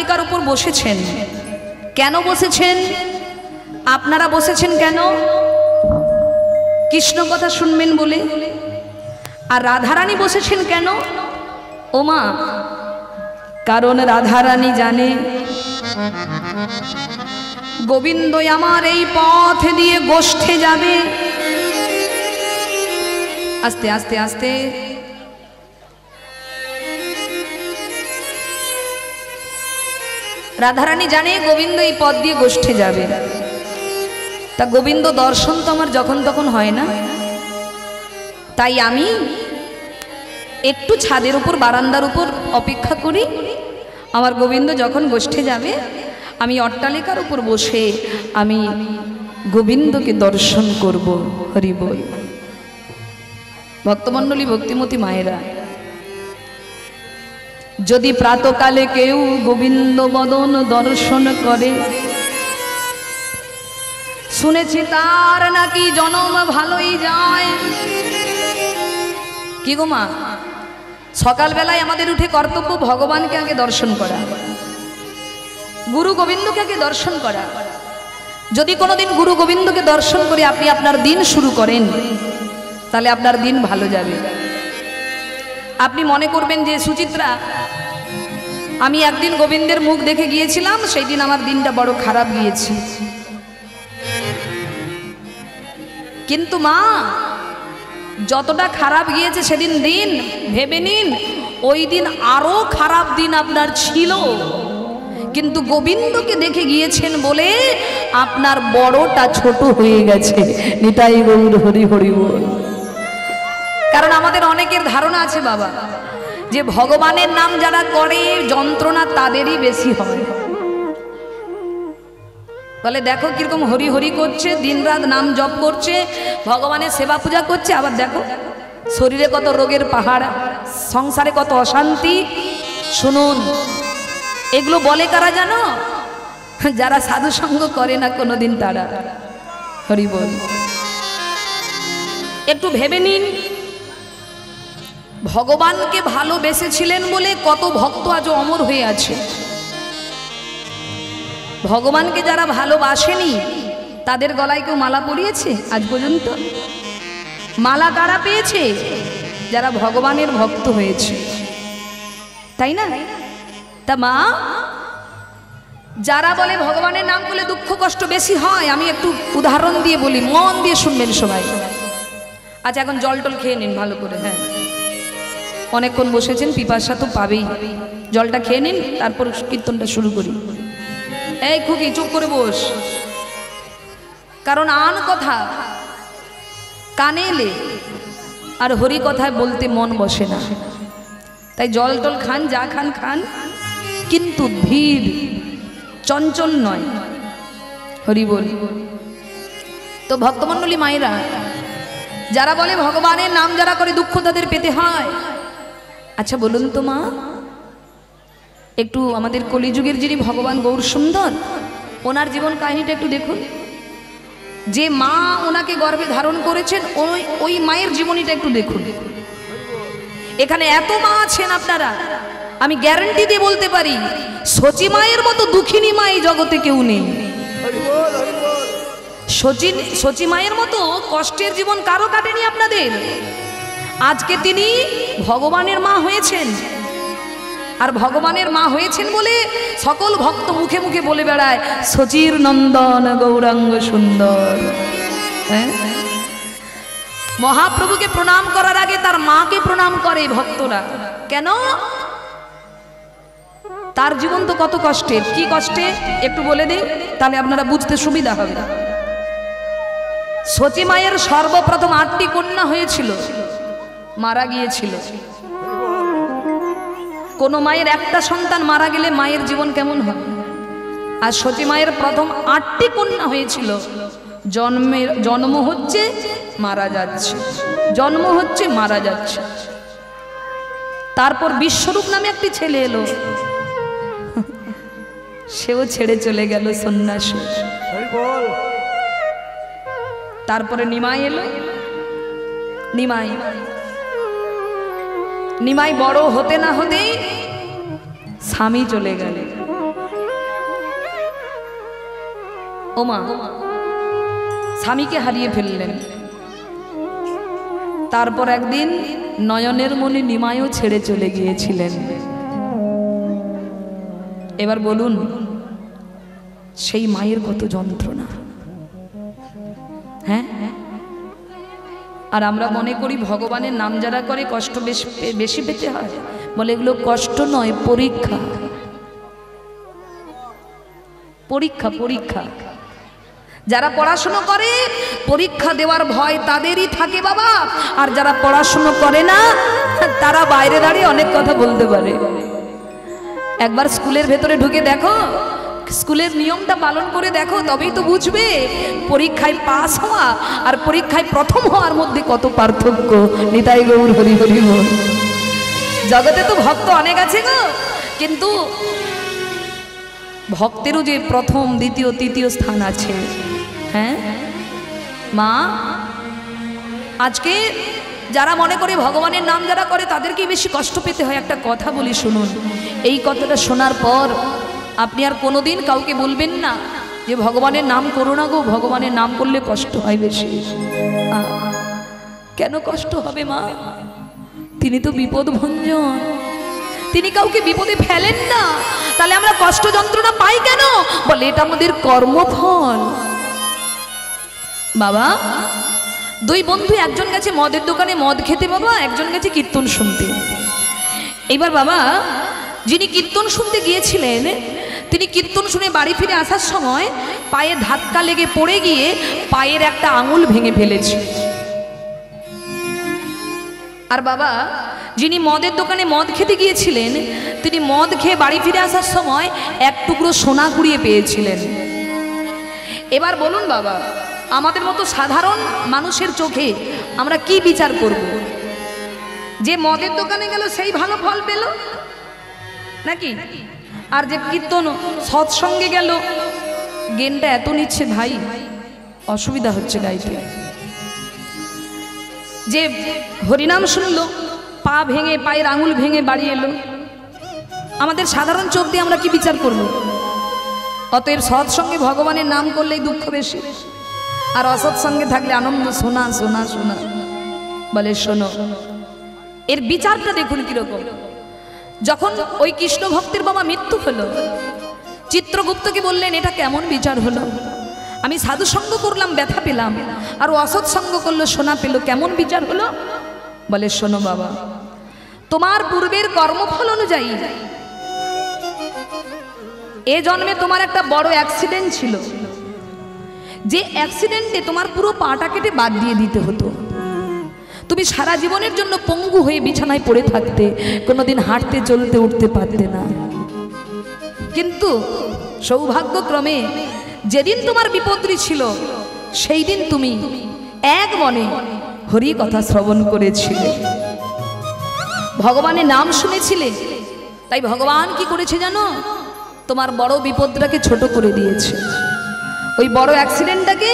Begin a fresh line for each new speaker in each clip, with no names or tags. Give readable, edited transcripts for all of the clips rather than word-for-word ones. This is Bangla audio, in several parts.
অট্টালিকার উপর বসেছেন। কেন বসেছেন? আপনারা বসেছেন কেন? কৃষ্ণ কথা শুনবেন বলে। আর রাধারানী বসেছেন কেন? ও মা, কারণ রাধারানী জানে গোবিন্দ আমার এই পথ দিয়ে গোষ্ঠে যাবে। আস্তে আস্তে আস্তে রাধারানী জানে গোবিন্দ এই পথ দিয়ে গোষ্ঠে যাবে। তা গোবিন্দ দর্শন তো আমার যখন তখন হয় না, তাই আমি একটু ছাদের উপর বারান্দার উপর অপেক্ষা করি। আমার গোবিন্দ যখন গোষ্ঠে যাবে আমি অট্টালিকার উপর বসে আমি গোবিন্দকে দর্শন করব। হরি বল। ভক্তমণ্ডলী, ভক্তিমতী মায়েরা, যদি প্রাতকালে কেউ গোবিন্দ বদন দর্শন করে, শুনেছি তার নাকি জনম ভালোই যায়। কি গো মা, সকালবেলায় আমাদের উঠে কর্তব্য ভগবানকে আগে দর্শন করা, গুরু গোবিন্দকে আগে দর্শন করা। যদি কোনোদিন গুরু গোবিন্দকে দর্শন করে আপনি আপনার দিন শুরু করেন, তাহলে আপনার দিন ভালো যাবে। আপনি মনে করবেন যে সুচিত্রা, আমি একদিন গোবিন্দের মুখ দেখে গিয়েছিলাম, সেই দিন আমার দিনটা বড় খারাপ গিয়েছে। কিন্তু মা, যতটা খারাপ গিয়েছে সেদিন দিন, ভেবে নিন ওই দিন আরো খারাপ দিন আপনার ছিল, কিন্তু গোবিন্দকে দেখে গিয়েছেন বলে আপনার বড়টা ছোট হয়ে গেছে। নিতাই গৌর হরি হরি বল। কারণ আমাদের অনেকের ধারণা আছে বাবা, যে ভগবানের নাম যারা করে যন্ত্রণা তাদেরই বেশি হয়। বলে দেখো কিরকম হরি হরি করছে, দিনরাত নাম জপ করছে, ভগবানের সেবা পূজা করছে, আবার দেখো শরীরে কত রোগের পাহাড়, সংসারে কত অশান্তি। শুনুন, এগুলো বলে কারা জানো? যারা সাধু সঙ্গ করে না কোনোদিন, তারা। হরি বল। একটু ভেবে নিন, ভগবানকে ভালোবেসেছিলেন বলে কত ভক্ত আজ অমর হয়ে আছে। ভগবানকে যারা ভালোবাসেনি তাদের গলায় কেউ মালা পরিয়েছে আজ পর্যন্ত? মালা কারা পেয়েছে? যারা ভগবানের ভক্ত হয়েছে, তাই না? তা মা, যারা বলে ভগবানের নাম করলে দুঃখ কষ্ট বেশি হয়, আমি একটু উদাহরণ দিয়ে বলি, মন দিয়ে শুনবেন সবাই। আচ্ছা, এখন জল টল খেয়ে নিন ভালো করে। হ্যাঁ, অনেকক্ষণ বসেছেন, পিপাসা তো পাবেই। জলটা খেয়ে নিন, তারপর কীর্তনটা শুরু করি। এই খুকি, চুপ করে বস, কারণ আন কথা কানে এলে আর হরি কথায় বলতে মন বসে না। তাই জল টল খান, যা খান খান, কিন্তু ধীর চঞ্চল নয়। হরি বল। তো ভক্তমণ্ডলী মায়েরা, যারা বলে ভগবানের নাম যারা করে দুঃখ তাদের পেতে হয়, আচ্ছা বলুন তো মা, একটু আমাদের কলিযুগের যিনি ভগবান গৌর সুন্দর, ওনার জীবন কাহিনীটা একটু দেখুন। যে মা ওনাকে গর্ভে ধারণ করেছেন, ওই মায়ের জীবনীটা একটু দেখুন। এখানে এত মা আছেন আপনারা, আমি গ্যারান্টি দিয়ে বলতে পারি সচি মায়ের মতো দুঃখিনী মা এই জগতে কেউ নেই। সচি মায়ের মতো কষ্টের জীবন কারো কাটেনি আপনাদের। আজকে তিনি ভগবানের মা হয়েছেন, আর ভগবানের মা হয়েছেন বলে সকল ভক্ত মুখে মুখে বলে বেড়ায় সচির নন্দন গৌরাঙ্গ সুন্দর। মহাপ্রভুকে প্রণাম করার আগে তার মাকে প্রণাম করে ভক্তরা। কেন? তার জীবন তো কত কষ্টের। কি কষ্টে একটু বলে দিই, তাহলে আপনারা বুঝতে সুবিধা হবে। সচি মায়ের সর্বপ্রথম 8টি কন্যা হয়েছিল, মারা গিয়েছিল। কোন মায়ের একটা সন্তান মারা গেলে মায়ের জীবন কেমন হয়? আর সচি মায়ের প্রথম 8টি কন্যা হয়েছিল। জন্ম হচ্ছে, মারা যাচ্ছে, জন্ম হচ্ছে, মারা যাচ্ছে। তারপর বিশ্বরূপ নামে একটি ছেলে এলো, সেও ছেড়ে চলে গেল সন্ন্যাসী। তারপরে নিমাই এলো। নিমাই বড় হতে না হতেই স্বামী চলে গেল। ওমা স্বামীকে হারিয়ে ফেললেন। তারপর একদিন নয়নের মণি নিমাইও ছেড়ে চলে গিয়েছিলেন। এবার বলুন সেই মায়ের কত যন্ত্রণা, হ্যাঁ? আর আমরা মনে করি ভগবানের নাম যারা করে কষ্ট বেশি পেতে হয়। বলে এগুলো কষ্ট নয়, পরীক্ষা। পরীক্ষা পরীক্ষা। যারা পড়াশুনো করে পরীক্ষা দেওয়ার ভয় তাদেরই থাকে বাবা, আর যারা পড়াশুনো করে না তারা বাইরে দাঁড়িয়ে অনেক কথা বলতে পারে। একবার স্কুলের ভেতরে ঢুকে দেখো, স্কুলের নিয়মটা পালন করে দেখো, তবেই তো বুঝবে পরীক্ষায় পাস হওয়া আর পরীক্ষায় প্রথম হওয়ার মধ্যে কত পার্থক্য। নিতাই গৌর হরি হরি বল। জগতে তো ভক্ত অনেক আছে গো, কিন্তু ভক্তেরও যে প্রথম দ্বিতীয় তৃতীয় স্থান আছে। হ্যাঁ মা, আজকে যারা মনে করে ভগবানের নাম যারা করে তাদেরকেই বেশি কষ্ট পেতে হয়। একটা কথা বলি শুনুন, এই কথাটা শোনার পর আপনি আর কোনোদিন কাউকে বলবেন না যে ভগবানের নাম করো না গো, ভগবানের নাম করলে কষ্ট হয় বেশি। কেন কষ্ট হবে মা? তিনি তো বিপদ ভঞ্জন, তিনি কাউকে বিপদে ফেলেন না। তাহলে আমরা কষ্ট যন্ত্রণা পাই কেন? বলে এটা আমাদের কর্মফল। বাবা, দুই বন্ধু, একজন গেছে মদের দোকানে মদ খেতে বাবা, একজন গেছে কীর্তন শুনতে। এইবার বাবা যিনি কীর্তন শুনতে গিয়েছিলেন তিনি কীর্তন শুনে বাড়ি ফিরে আসার সময় পায়ে ধাক্কা লেগে পড়ে গিয়ে পায়ের একটা আঙুল ভেঙে ফেলেছে। আর বাবা যিনি মদের দোকানে মদ খেতে গিয়েছিলেন তিনি মদ খেয়ে বাড়ি ফিরে আসার সময় এক টুকরো সোনা কুড়িয়ে পেয়েছিলেন। এবার বলুন বাবা, আমাদের মতো সাধারণ মানুষের চোখে আমরা কি বিচার করব? যে মদের দোকানে গেল সেই ভালো ফল পেল নাকি? আর যে কীর্তন সৎসঙ্গে গেল, গেনটা এত নিচ্ছে ভাই, অসুবিধা হচ্ছে গাইতে। যে হরিনাম শুনলো, পা ভেঙে পায়ের আঙুল ভেঙে বাড়ি এলো, আমাদের সাধারণ চোখ দিয়ে আমরা কি বিচার করব? অতএব সৎসঙ্গে ভগবানের নাম করলেই দুঃখ বেশি, আর অসৎসঙ্গে থাকলে আনন্দ। শোনা শোনা শোনা বলে শোনো, এর বিচারটা দেখুন কিরকম। যখন ওই কৃষ্ণ ভক্তের বাবা মৃত্যু হলো, চিত্রগুপ্তকে বললেন এটা কেমন বিচার হলো? আমি সাধু সঙ্গ করলাম ব্যথা পেলাম, আর অসৎ সঙ্গ করলো সোনা পেল, কেমন বিচার হলো? বলে শোনো বাবা, তোমার পূর্বের কর্মফল অনুযায়ী এ জন্মে তোমার একটা বড় অ্যাক্সিডেন্ট ছিল, যে অ্যাক্সিডেন্টে তোমার পুরো পাটা কেটে বাদ দিয়ে দিতে হতো। তুমি সারা জীবনের জন্য পঙ্গু হয়ে বিছানায় পড়ে থাকতে, কোনোদিন হাঁটতে চলতে উঠতে পারতে না। কিন্তু সৌভাগ্যক্রমে যেদিন তোমার বিপত্তি ছিল সেই দিন তুমি এক মনে হরি কথা শ্রবণ করেছিলে, ভগবানের নাম শুনেছিলে। তাই ভগবান কি করেছে জানো? তোমার বড় বিপদটাকে ছোট করে দিয়েছে। ওই বড় অ্যাক্সিডেন্টটাকে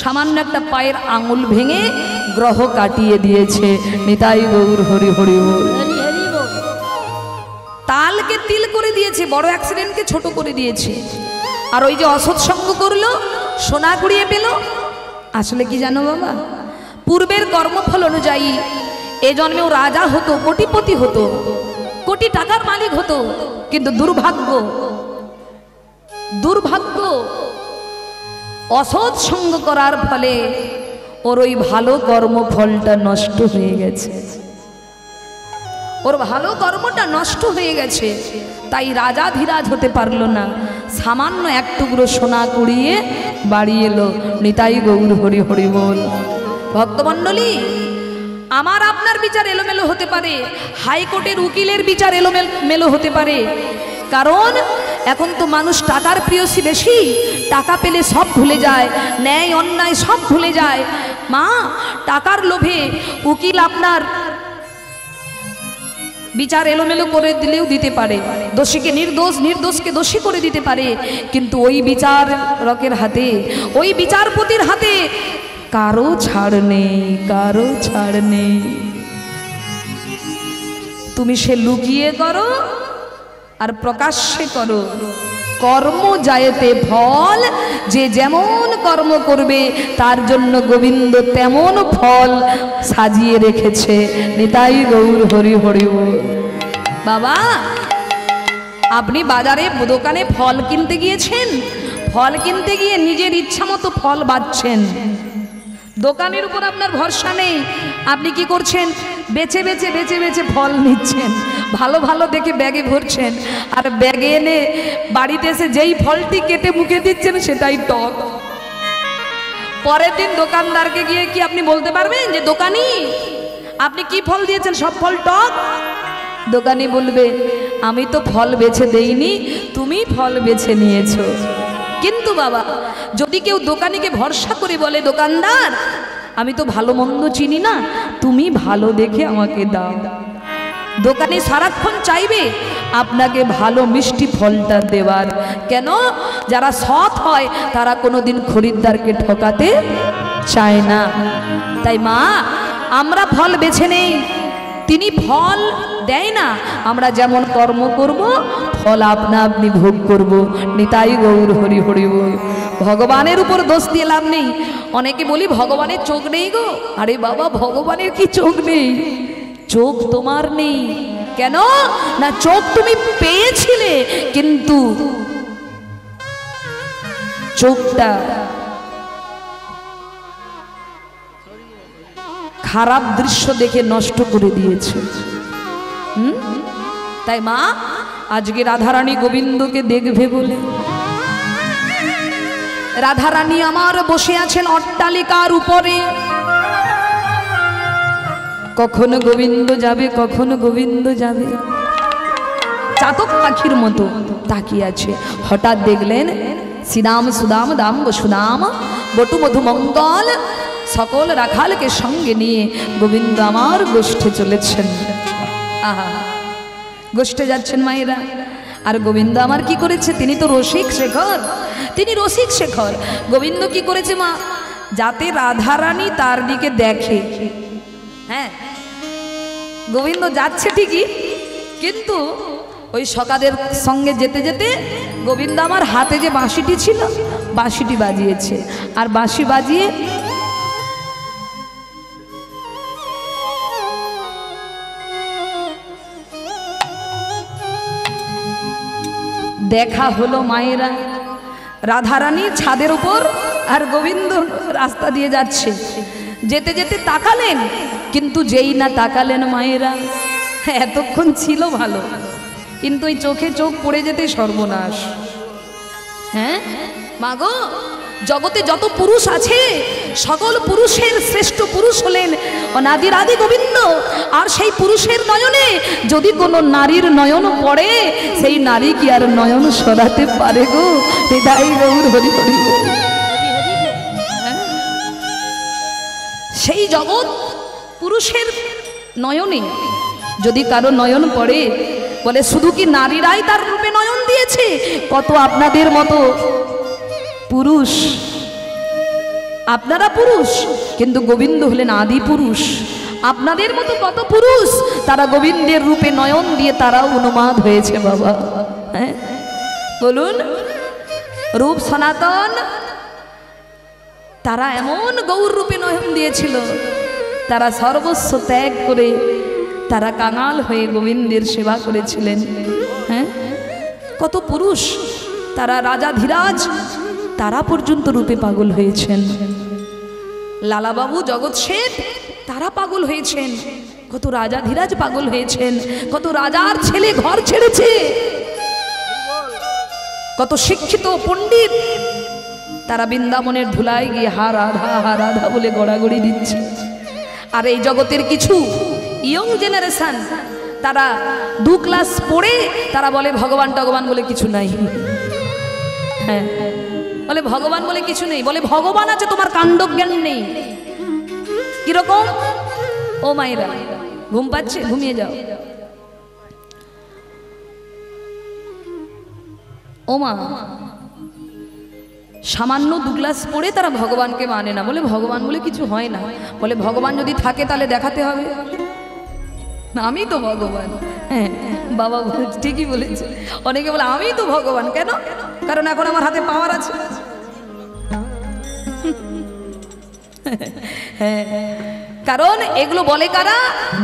সামান্য একটা পায়ের আঙুল ভেঙে গ্রহ কাটিয়ে দিয়েছে। নিতাই গৌর হরি হরি বল। তালকে তিল করে দিয়েছে, বড় অ্যাক্সিডেন্টকে ছোট করে দিয়েছে। আর ওই যে অসৎসঙ্গ করলো, সোনা কুড়িয়ে পেল, আসলে কি জানো বাবা, পূর্বের কর্মফল অনুযায়ী এ জন্মেও রাজা হতো, কোটিপতি হতো, কোটি টাকার মালিক হতো। কিন্তু দুর্ভাগ্য, দুর্ভাগ্য, অসৎ সঙ্গ করার ফলে ওর ওই ভালো কর্মফলটা নষ্ট হয়ে গেছে, ওর ভালো কর্মটা নষ্ট হয়ে গেছে। তাই রাজা ধীরাজ হতে পারলো না, সামান্য এক টুকরো সোনা কুড়িয়ে বাড়ি এলো। নিতাই গৌর হরি হরি বল। ভক্তমণ্ডলী, আমার আপনার বিচার এলোমেলো হতে পারে, হাইকোর্টের উকিলের বিচার এলোমেলো হতে পারে, কারণ এখন তো মানুষ টাকার প্রিয়সী বেশি, টাকা পেলে সব ভুলে যায়, ন্যায় অন্যায় সব ভুলে যায়। মা, টাকার লোভে উকিল আপনার বিচার এলোমেলো করে দিলেও দিতে পারে, দোষীকে নির্দোষ, নির্দোষকে দোষী করে দিতে পারে। কিন্তু ওই বিচারকের হাতে, ওই বিচারপতির হাতে কারো ছাড় নেই, কারো ছাড় নেই। তুমি সে লুকিয়ে করো আর প্রকাশ্যে করো। কর্ম যায়েতে ফল, যে যেমন কর্ম করবে তার জন্য গোবিন্দ তেমন ফল সাজিয়ে রেখেছে। নিতাই গৌর হরি হরি বল। বাবা, আপনি বাজারে দোকানে ফল কিনতে গিয়েছেন, ফল কিনতে গিয়ে নিজের ইচ্ছা মতো ফল বাছছেন, দোকানের উপর আপনার ভরসা নেই। আপনি কি করছেন? বেছে বেছে বেছে বেছে ফল নিচ্ছেন, ভালো ভালো দেখে ব্যাগে ভরছেন, আর ব্যাগে এনে বাড়িতে এসে যেই ফলটি কেটে মুখে দিচ্ছেন সেটাই টক। পরের দিন দোকানদারকে গিয়ে কি আপনি বলতে পারবেন যে দোকানি আপনি কি ফল দিয়েছেন, সব ফল টক? দোকানি বলবে আমি তো ফল বেছে দেইনি, তুমি ফল বেছে নিয়েছো। কিন্তু বাবা, যদি কেউ দোকানিকে ভরসা করে বলে দোকানদার আমি তো ভালো মন্দ চিনি না, তুমি ভালো দেখে আমাকে দাও, দোকানি সারাক্ষণ চাইবে আপনাকে ভালো মিষ্টি ফলটা দেওয়ার। কেন? যারা সৎ হয় তারা কোনোদিন খরিদ্দারকে ঠকাতে চায় না। তাই মা, আমরা ফল বেছে নেই, তিনি ফল দেয় না, আমরা যেমন কর্ম করব ফল আপনা আপনি ভোগ করব। নিতাই গৌর হরি হরি বল। ভগবানের উপর দোষ দিয়ে লাভ নেই। অনেকে বলি ভগবানের চোখ নেই গো। আরে বাবা, ভগবানের কি চোখ নেই? চোখ তোমার নেই। কেন না? চোখ তুমি পেয়েছিলে, কিন্তু চোখটা খারাপ দৃশ্য দেখে নষ্ট করে দিয়েছে। তাই মা, আজকে রাধারানী গোবিন্দকে দেখবে বলে, রাধারানী আমার বসে আছেন অট্টালিকার উপরে, কখন গোবিন্দ যাবে, কখন গোবিন্দ যাবে, চাতক পাখির মতো তাকিয়ে আছে। হঠাৎ দেখলেন শ্রীরাম সুদাম দাম বসুদাম বটু মধু মঙ্গল সকল রাখালকে সঙ্গে নিয়ে গোবিন্দ আমার গোষ্ঠে চলেছেন। আহা, গোষ্ঠে যাচ্ছেন মায়েরা। আর গোবিন্দ আমার কি করেছে? তিনি তো রসিক শেখর, তিনি রসিক শেখর। গোবিন্দ কি করেছে মা? যাতে রাধারানী তার দিকে দেখে। হ্যাঁ, গোবিন্দ যাচ্ছে ঠিকই, কিন্তু ওই সকাদের সঙ্গে যেতে যেতে গোবিন্দ আমার হাতে যে বাঁশিটি ছিল বাঁশিটি বাজিয়েছে, আর বাঁশি বাজিয়ে দেখা হলো মায়েরা। রাধারানী ছাদের উপর আর গোবিন্দ রাস্তা দিয়ে যাচ্ছে। যেতে যেতে তাকালেন, কিন্তু যেই না তাকালেন মায়েরা, এতক্ষণ ছিল ভালো, কিন্তু ওই চোখে চোখ পড়ে যেতে সর্বনাশ। হ্যাঁ মাগো, জগতে যত পুরুষ আছে সকল পুরুষের শ্রেষ্ঠ পুরুষ হলেন অনাদির আদি গোবিন্দ। আর সেই পুরুষের নয়নে যদি কোনো নারীর নয়ন পড়ে, সেই নারী কি আর নয়ন সরাতে পারে গো? হৃদয় গৌর হরি হরি। সেই জগৎ পুরুষের নয়নে যদি কারো নয়ন পড়ে, বলে শুধু কি নারীরাই তার রূপে নয়ন দিয়েছে? কত আপনাদের মতো পুরুষ, আপনারা পুরুষ, কিন্তু গোবিন্দ হলেন আদি পুরুষ। আপনাদের মতো কত পুরুষ, তারা গোবিন্দের রূপে নয়ন দিয়ে তারাও উন্মাদ হয়েছে বাবা। হ্যাঁ বলুন, রূপ সনাতন, তারা এমন গৌর রূপে নয়ন দিয়েছিল, তারা সর্বস্ব ত্যাগ করে তারা কাঙাল হয়ে গোবিন্দের সেবা করেছিলেন। হ্যাঁ, কত পুরুষ, তারা রাজা ধীরাজ, তারা পর্যন্ত রূপে পাগল হয়েছেন। লালাবাবু জগৎ শেঠ, তারা পাগল হয়েছেন। কত রাজা ধীরাজ পাগল হয়েছেন। কত রাজার ছেলে ঘর ছেড়েছে। কত শিক্ষিত পণ্ডিত, তারা বৃন্দাবনের ধুলায় গিয়ে হা রাধা বলে গড়াগড়ি দিচ্ছে। আর এই জগতের কিছু ইয়ং জেনারেশন, তারা 2 ক্লাস পড়ে তারা বলে ভগবান টগবান বলে কিছু নাই। হ্যাঁ, বলে ভগবান বলে কিছু নেই, বলে ভগবান আছে, তোমার কাণ্ডজ্ঞান নেই। কিরকম? ও মায়েরা, ঘুম পাচ্ছে, ঘুমিয়ে যাও। ও মা, সামান্য 2 ক্লাস পড়ে তারা ভগবানকে মানে না, বলে ভগবান বলে কিছু হয় না। বলে ভগবান যদি থাকে তাহলে দেখাতে হবে, আমি তো ভগবান। হ্যাঁ বাবা ঠিকই বলেছে। অনেকে বলে আমি তো ভগবান, কেন? কারণ এখন আমার হাতে পাওয়ার আছে। হ্যাঁ, কারণ এগুলো বলে কারা?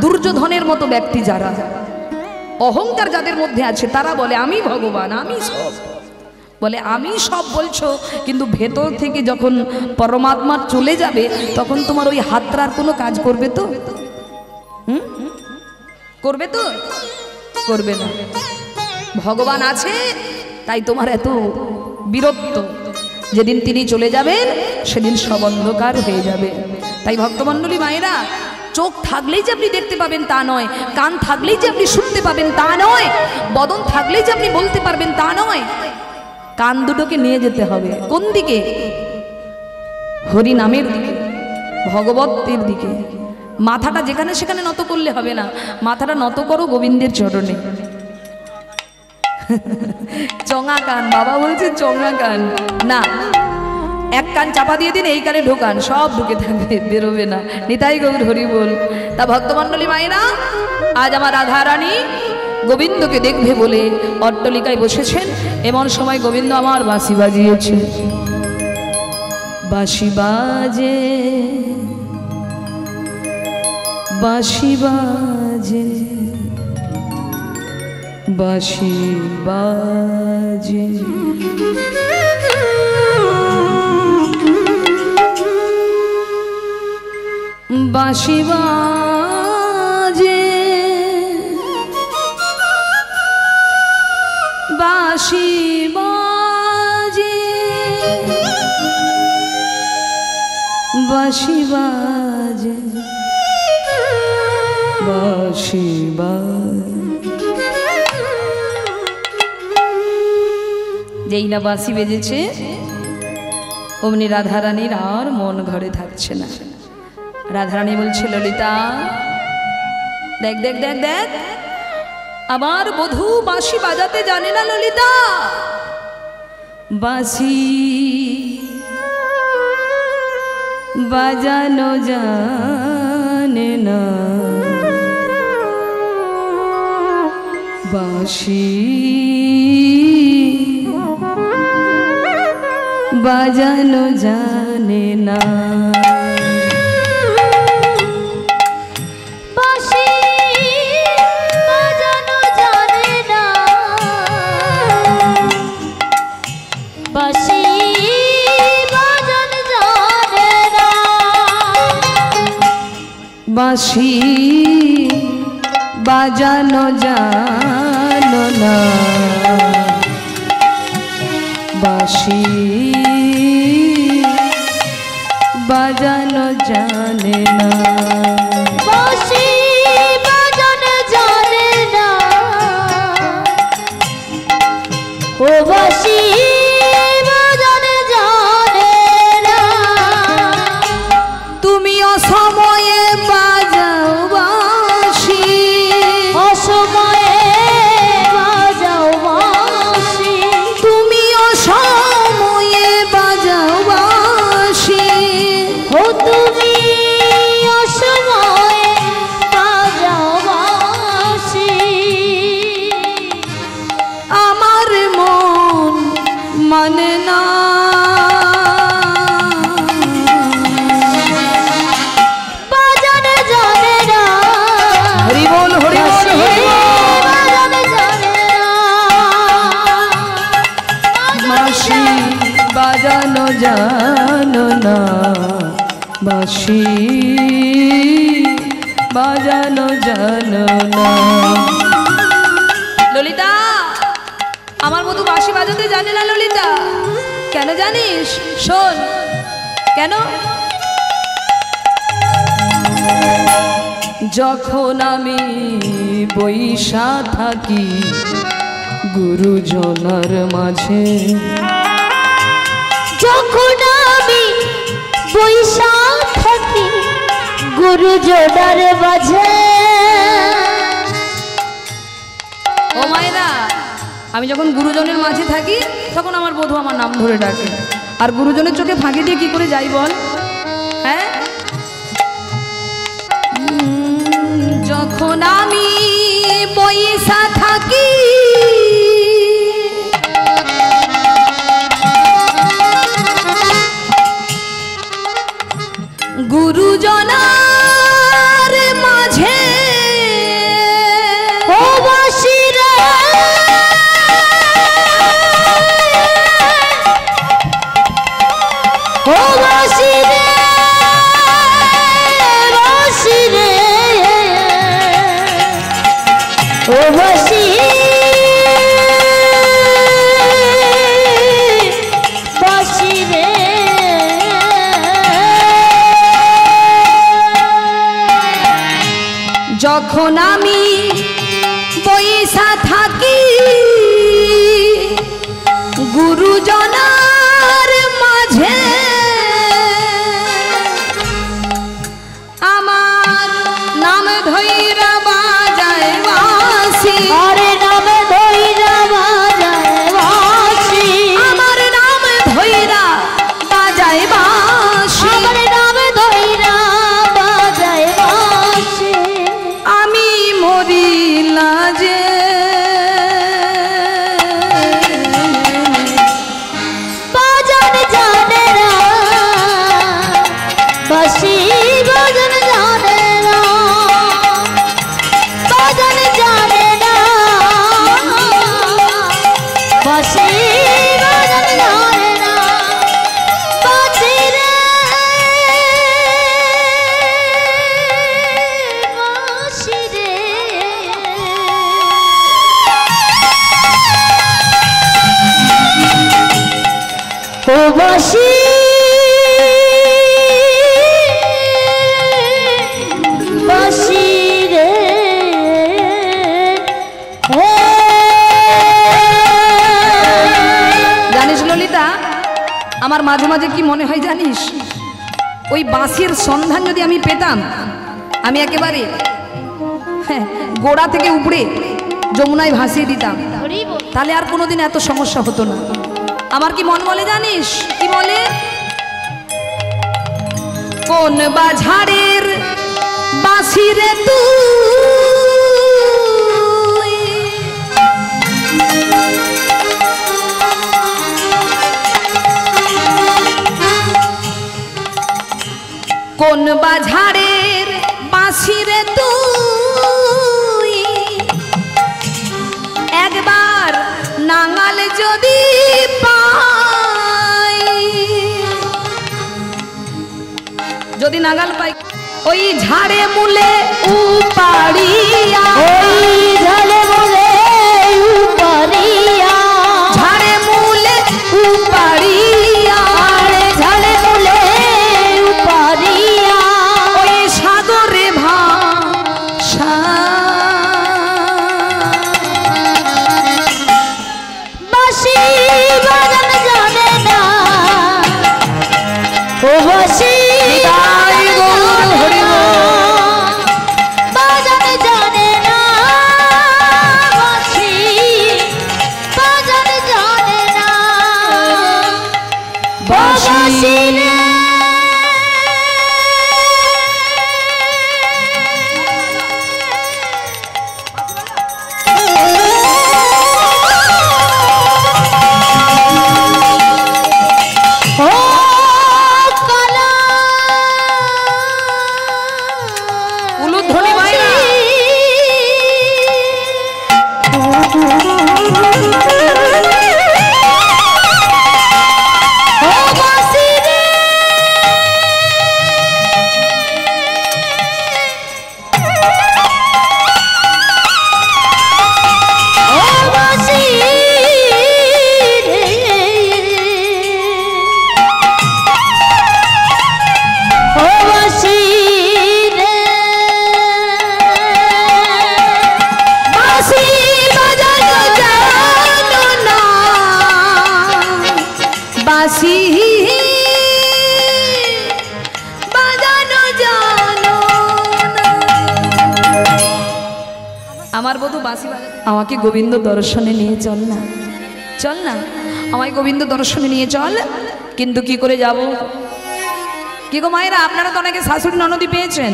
দুর্যোধনের মতো ব্যক্তি যারা, অহংকার যাদের মধ্যে আছে, তারা বলে আমি ভগবান, আমি সব। বলে আমি সব বলছো, কিন্তু ভেতর থেকে যখন পরমাত্মা চলে যাবে তখন তোমার ওই হাতটার কোনো কাজ করবে তো? করবে তো? করবে না। ভগবান আছে তাই তোমার এত বিরক্ত। যেদিন তিনি চলে যাবেন সেদিন সব অন্ধকার হয়ে যাবে। তাই ভক্তমণ্ডলী মায়েরা, চোখ থাকলেই যে আপনি দেখতে পাবেন তা নয়, কান থাকলেই যে আপনি শুনতে পাবেন তা নয়, বদন থাকলেই যে আপনি বলতে পারবেন তা নয়। কান দুটোকে নিয়ে যেতে হবে কোন দিকে? হরি নামের দিকে, ভগবতের দিকে। মাথাটা যেখানে সেখানে নত করলে হবে না, মাথাটা নত করো গোবিন্দের চরণে। চঙা কান, বাবা বলছে চঙা কান না, এক কান চাপা দিয়ে দিন, এই কানে ঢোকান, সব ঢুকে থাকবে, বেরোবে না। নিতাই গৌর হরি বল। তা ভক্তমণ্ডলী মায়েরা, আজ আমার রাধারানী গোবিন্দকে দেখবে বলে অট্টলিকায় বসেছেন। এমন সময় গোবিন্দ আমার বাঁশি বাজিয়েছে। বাঁশি বাজে, বাঁশি বাজে, বাঁশি বাজে, বাঁশি বাজে, বাঁশি বাজে, বাঁশি বাজে, বাঁশি বাজে। যেই না বাঁশি বেজেছে অমনি রাধারানীর আর মন ঘরে থাকছে না। রাধারানী বলছে, ললিতা দেখ দেখ দেখ দেখ, আমার বধূ বাঁশি বাজাতে জানে না ললিতা। বাঁশি বাজানো জানে না, বাঁশি বাজানো জানে না। বাঁশি বাজানো জানো না, বাঁশি বাজানো জানে না,
বাঁশি বাজানো জানে না, ও বাঁশি বাজানো জানে না।
তুমি অসময়ে বাজাও বাঁশি,
অসময়ে বাজাও বাঁশি,
তুমি অসময়ে বাজাও বাঁশি,
ও তুমি অসময়ে বাজাও বাঁশি।
আমার মন মানে না,
বাজানো জানে না,
হরি বল হরি বল হরি বল।
বাজানো জানে না,
বাঁশি বাজানো জানো না, বাঁশি বাজানো জানো না। ললিতা, আমার মতো বাঁশি বাজাতে জানে না ললিতা। কেন জানিস? শোন কেন। যখন আমি বৈশা থাকি গুরুজনার মাঝে,
যখন আমি বৈশা থাকি গুরুজনার মাঝে।
ও মায়েরা, আমি যখন গুরুজনের মাঝে থাকি তখন আমার বধূ আমার নাম ধরে ডাকে। আর গুরুজনের চোখে ফাঁকি দিয়ে কি করে যাই বল? হ্যাঁ, যখন আমি পয়সা থাকি গুরুজনার মাঝে
ও বাসিরে ও বাসিরে বাসিরে ও বাসি বাসিরে
যখন আমি পয়সা থাকি গুরুজনার মাঝে আমার নাম ধইরা বাজায় বাঁশি
আরে নামে ধইরা বাজায় বাঁশি
আমার নাম ধইরা বাজায় বাঁশি
আমার নামে ধইরা বাজায় বাঁশি
আমি মরিলা যে
বাজান জানে না বাঁশি বাজান জানে না বাজান জানে না বাঁশি বাজান জানে না বাঁশি রে বাঁশি রে ও বাঁশি বাঁশি রে হে
জানিস ললিতা আমার মাঝে মাঝে কি মনে হয় জানিস ওই বাঁশির সন্ধান যদি আমি পেতাম আমি একেবারে গোড়া থেকে উপড়ে যমুনায় ভাসিয়ে দিতাম তাহলে আর কোনোদিন এত সমস্যা হতো না আমার কি মন বলে জানিস কি বলে কোন বাঝারের বাঁশি রে তুই কোন বাঝারের বাঁশি রে তুই একবার নাঙাল যদি পাই যদি নাগাল পাই ওই ঝাড়ে মূলে উপাড়িয়া
ওই ঝালে বলে উপারিয়া
ঝাড়ে মূলে উপাড়িয়া
আরে ঝালে বলে উপারিয়া
ওই সাগরে ভাষা
বাঁশি বাজান জানে না ও বাঁশি
নিতাই গৌর হরি বল।
বাজান জানে না বাঁশি বাজান জানে না
বাঁশি
বাঁশি রে ও কালা
উলুধ্বনি মাইরা
ও বাঁশি রে ও বাঁশি রে ও বাঁশি রে
বাঁশি বাজানো জানো না বাঁশি বাজানো জানো না আমার বধূ বাঁশি বাজাতে আমাকে গোবিন্দ দর্শনে নিয়ে চল না চল না আমায় গোবিন্দ দর্শনে নিয়ে চল কিন্তু কি করে যাব কি গো মায়েরা আপনারা তো অনেকে শাশুড়ি ননদি পেয়েছেন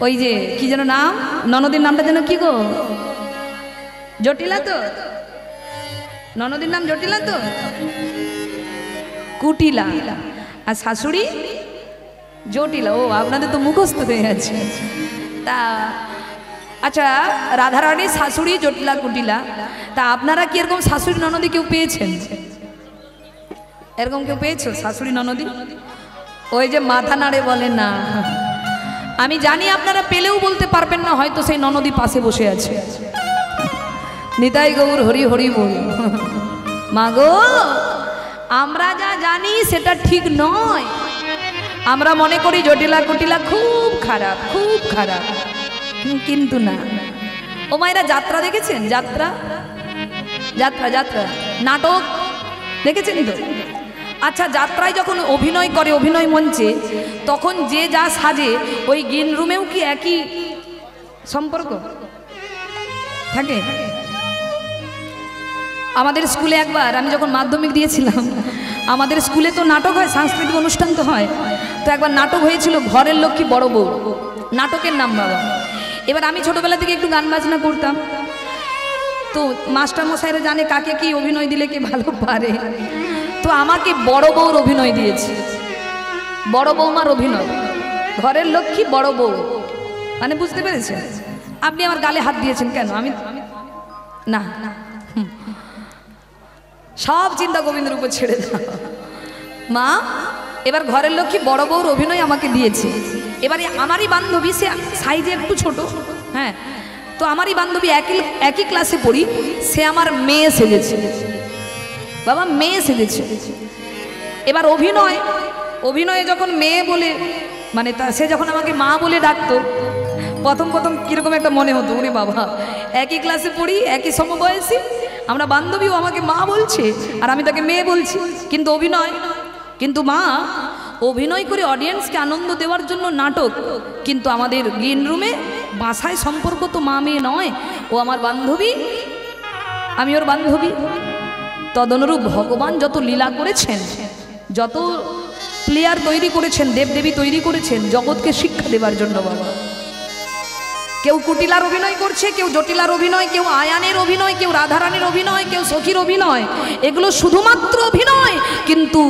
ওই যে কি যেন নাম, ননদের নামটা যেন কি গো, জটিলা তো, ননদের নাম জটিলা তো, কুটিলা, আর শাশুড়ি জটিলা। ও আপনাদের তো মুখস্থ হয়ে আছে। তা আচ্ছা, রাধারানীর শাশুড়ি জটিলা কুটিলা, তা আপনারা কি এরকম শাশুড়ি ননদি কেউ পেয়েছেন? এরকম কেউ পেয়েছো শাশুড়ি ননদি? ওই যে মাথা নাড়ে বলে না। আমি জানি আপনারা পেলেও বলতে পারবেন না, হয়তো সেই ননদি পাশে বসে আছে। নিতাই গৌর হরি হরি বল। মাগো, আমরা যা জানি সেটা ঠিক নয়। আমরা মনে করি জটিলা কুটিলা খুব খারাপ, খুব খারাপ, কিন্তু না। ও মায়েরা যাত্রা দেখেছেন? যাত্রা যাত্রা যাত্রা নাটক দেখেছেন তো? আচ্ছা, যাত্রায় যখন অভিনয় করে অভিনয় মঞ্চে, তখন যে যা সাজে ওই গ্রিন রুমেও কি একই সম্পর্ক থাকে? আমাদের স্কুলে একবার আমি যখন মাধ্যমিক দিয়েছিলাম, আমাদের স্কুলে তো নাটক হয়, সাংস্কৃতিক অনুষ্ঠান তো হয়। তো একবার নাটক হয়েছিল ঘরের লক্ষ্মী বড় বউ, নাটকের নাম বাবা। এবার আমি ছোটবেলা থেকে একটু গান বাজনা করতাম, তো মাস্টার মশাইরা জানে কাকে কি অভিনয় দিলে কে ভালো পারে। তো আমাকে বড় বউর অভিনয় দিয়েছে, বড় বৌমার অভিনয়, ঘরের লক্ষ্মী বড় বউ, মানে বুঝতে পেরেছেন? আপনি আমার গালে হাত দিয়েছেন কেন? আমি না, সব চিন্তা গোবিন্দের উপর ছেড়ে দাও। মা, এবার ঘরের লক্ষ্মী বড় বউর অভিনয় আমাকে দিয়েছে। এবারে আমারই বান্ধবী, সে সাইজে একটু ছোট, হ্যাঁ, তো আমারই বান্ধবী একই ক্লাসে পড়ি, সে আমার মেয়ে সেজেছে, বাবা মেয়ে সেজেছে। এবার অভিনয়ে যখন মেয়ে বলে, মানে সে যখন আমাকে মা বলে ডাকতো, প্রথম প্রথম কিরকম একটা মনে হতো, উনি বাবা একই ক্লাসে পড়ি, একই সমবয়সী, আমরা বান্ধবীও আমাকে মা বলছে আর আমি তাকে মেয়ে বলছি। কিন্তু মা অভিনয় করে অডিয়েন্সকে আনন্দ দেওয়ার জন্য নাটক, কিন্তু আমাদের গ্রিন রুমে বাসায় সম্পর্ক তো মা মেয়ে নয়, ও আমার বান্ধবী, আমি ওর বান্ধবী। তদনুরূপ ভগবান যত লীলা করেছেন, যত প্লেয়ার তৈরি করেছেন, দেবদেবী তৈরি করেছেন জগৎকে শিক্ষা দেবার জন্য বাবা। কেউ কুটিলার অভিনয় করছে, কেউ জটিলার অভিনয়, কেউ আয়ানের অভিনয়, কেউ রাধারানীর অভিনয়, কেউ সখীর অভিনয়, এগুলো শুধুমাত্র অভিনয়, কিন্তু